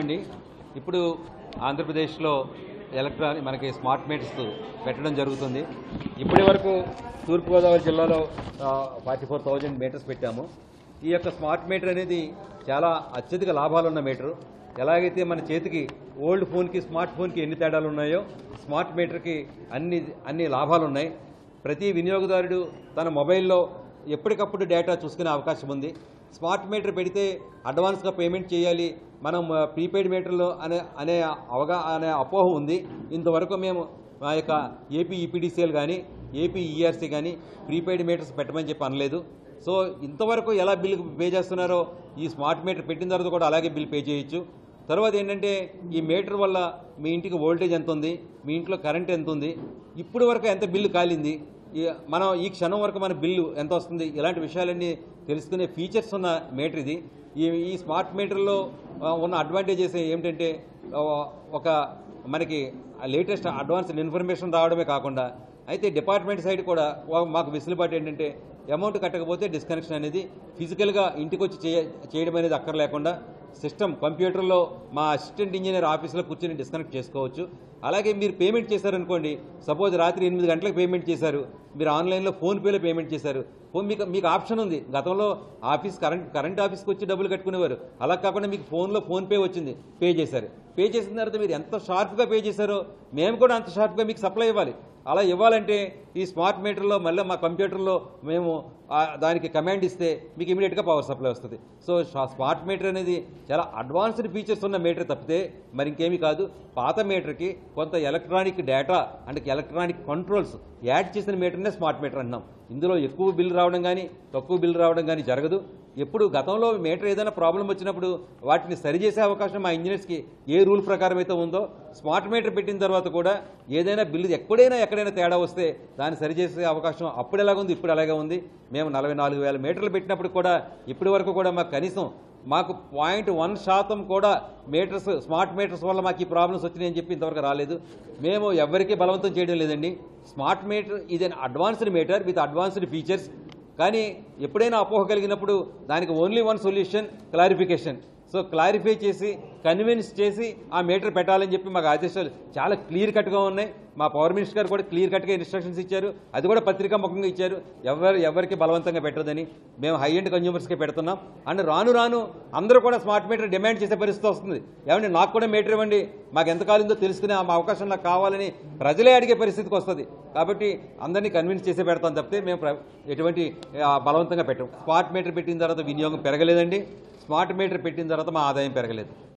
అండి ఇప్పుడు ఆంధ్రప్రదేశ్లో ఎలక్ట్రానిక్ మనకి స్మార్ట్ మీటర్స్ పెట్టడం జరుగుతుంది. ఇప్పటి వరకు తూర్పుగోదావరి జిల్లాలో 44,000 మీటర్స్ పెట్టాము. ఈ యొక్క స్మార్ట్ మీటర్ అనేది చాలా అత్యధిక లాభాలున్న మీటరు. ఎలాగైతే మన చేతికి ఓల్డ్ ఫోన్కి స్మార్ట్ ఫోన్కి ఎన్ని తేడాలు ఉన్నాయో స్మార్ట్ మీటర్కి అన్ని లాభాలు ఉన్నాయి. ప్రతి వినియోగదారుడు తన మొబైల్లో ఎప్పటికప్పుడు డేటా చూసుకునే అవకాశం ఉంది. స్మార్ట్ మీటర్ పెడితే అడ్వాన్స్గా పేమెంట్ చేయాలి, మనం ప్రీపెయిడ్ మీటర్లు అనే అపోహ ఉంది. ఇంతవరకు మేము మా యొక్క ఏపీ ఈపీడీసీఎల్ కానీ ఏపీ ఈఆర్సీ కానీ ప్రీపెయిడ్ మీటర్స్ పెట్టమని చెప్పి అనలేదు. సో ఇంతవరకు ఎలా బిల్ పే చేస్తున్నారో ఈ స్మార్ట్ మీటర్ పెట్టిన తర్వాత కూడా అలాగే బిల్ పే చేయొచ్చు. తర్వాత ఏంటంటే ఈ మీటర్ వల్ల మీ ఇంటికి వోల్టేజ్ ఎంత ఉంది, మీ ఇంట్లో కరెంట్ ఎంత ఉంది, ఇప్పుడు వరకు ఎంత బిల్లు కాలింది, మనం ఈ క్షణం వరకు మన బిల్లు ఎంత వస్తుంది, ఇలాంటి విషయాలన్నీ తెలుసుకునే ఫీచర్స్ ఉన్న మీటర్ ఇది. ఈ స్మార్ట్ మీటర్లో ఉన్న అడ్వాంటేజెస్ ఏమిటంటే ఒక మనకి లేటెస్ట్ అడ్వాన్స్డ్ ఇన్ఫర్మేషన్ రావడమే కాకుండా అయితే డిపార్ట్మెంట్ సైడ్ కూడా మాకు వెసులుబాటు ఏంటంటే అమౌంట్ కట్టకపోతే డిస్కనెక్షన్ అనేది ఫిజికల్గా ఇంటికి వచ్చి చేయడం అనేది అక్కర్లేకుండా సిస్టమ్ కంప్యూటర్లో మా అసిస్టెంట్ ఇంజనీర్ ఆఫీస్లో కూర్చొని డిస్కనెక్ట్ చేసుకోవచ్చు. అలాగే మీరు పేమెంట్ చేశారనుకోండి, సపోజ్ రాత్రి 8 గంటలకు పేమెంట్ చేశారు, మీరు ఆన్లైన్లో ఫోన్పేలో పేమెంట్ చేశారు, మీకు ఆప్షన్ ఉంది. గతంలో కరెంట్ ఆఫీస్కి వచ్చి డబ్బులు కట్టుకునేవారు, అలా కాకుండా మీకు ఫోన్లో ఫోన్పే వచ్చింది, పే చేశారు. పే చేసిన తర్వాత మీరు ఎంత షార్ప్గా పే చేశారో మేము కూడా అంత షార్ప్గా మీకు సప్లై ఇవ్వాలి. అలా ఇవ్వాలంటే ఈ స్మార్ట్ మీటర్లో మళ్ళీ మా కంప్యూటర్లో మేము దానికి కమాండ్ ఇస్తే మీకు ఇమీడియట్గా పవర్ సప్లై వస్తుంది. సో స్మార్ట్ మీటర్ అనేది చాలా అడ్వాన్స్డ్ ఫీచర్స్ ఉన్న మీటర్ తప్పితే మరి ఇంకేమీ కాదు. పాత మీటర్కి కొంత ఎలక్ట్రానిక్ డేటా అంటే ఎలక్ట్రానిక్ కంట్రోల్స్ యాడ్ చేసిన మీటర్నే స్మార్ట్ మీటర్ అంటున్నాం. ఇందులో ఎక్కువ బిల్లు రావడం కానీ తక్కువ బిల్లు రావడం కానీ జరగదు. ఎప్పుడు గతంలో మీటర్ ఏదైనా ప్రాబ్లం వచ్చినప్పుడు వాటిని సరిచేసే అవకాశం మా ఇంజనీర్స్కి ఏ రూల్ ప్రకారం అయితే ఉందో స్మార్ట్ మీటర్ పెట్టిన తర్వాత కూడా ఏదైనా బిల్లు ఎక్కడైనా తేడా వస్తే దాన్ని సరిచేసే అవకాశం అప్పుడు ఎలాగుంది ఇప్పుడు అలాగే ఉంది. మేము 44,000 మీటర్లు పెట్టినప్పుడు కూడా ఇప్పటి వరకు కూడా మాకు కనీసం 0.1% కూడా స్మార్ట్ మీటర్స్ వల్ల మాకు ఈ ప్రాబ్లమ్స్ వచ్చినాయని చెప్పి ఇంతవరకు రాలేదు. మేము ఎవరికీ బలవంతం చేయడం లేదండి. స్మార్ట్ మీటర్ ఇది advanced meter with advanced features. కానీ ఎప్పుడైనా అపోహ కలిగినప్పుడు దానికి only one solution, clarification. So clarify చేసి కన్విన్స్ చేసి ఆ మీటర్ పెట్టాలని చెప్పి మాకు ఆదేశాలు చాలా క్లియర్ కట్గా ఉన్నాయి. మా పవర్ మినిస్టర్ గారు కూడా క్లియర్ కట్గా ఇన్స్ట్రక్షన్స్ ఇచ్చారు, అది కూడా పత్రికాముఖంగా ఇచ్చారు. ఎవరికి బలవంతంగా పెట్టదని మేము హై ఎండ్ కన్జ్యూమర్స్కే పెడుతున్నాం. అండ్ రాను అందరూ కూడా స్మార్ట్ మీటర్ డిమాండ్ చేసే పరిస్థితి వస్తుంది. ఏమండి నాకు కూడా మీటర్ ఇవ్వండి, మాకు ఎంత కాలిందో తెలుసుకునే ఆ అవకాశం నాకు కావాలని ప్రజలే అడిగే పరిస్థితికి వస్తుంది. కాబట్టి అందరినీ కన్విన్స్ చేసే పెడతాం తప్పితే మేము ఎటువంటి బలవంతంగా పెట్టాం. స్మార్ట్ మీటర్ పెట్టిన తర్వాత వినియోగం పెరగలేదండి. స్మార్ట్ మీటర్ పెట్టిన తర్వాత మా ఆదాయం పెరగలేదు.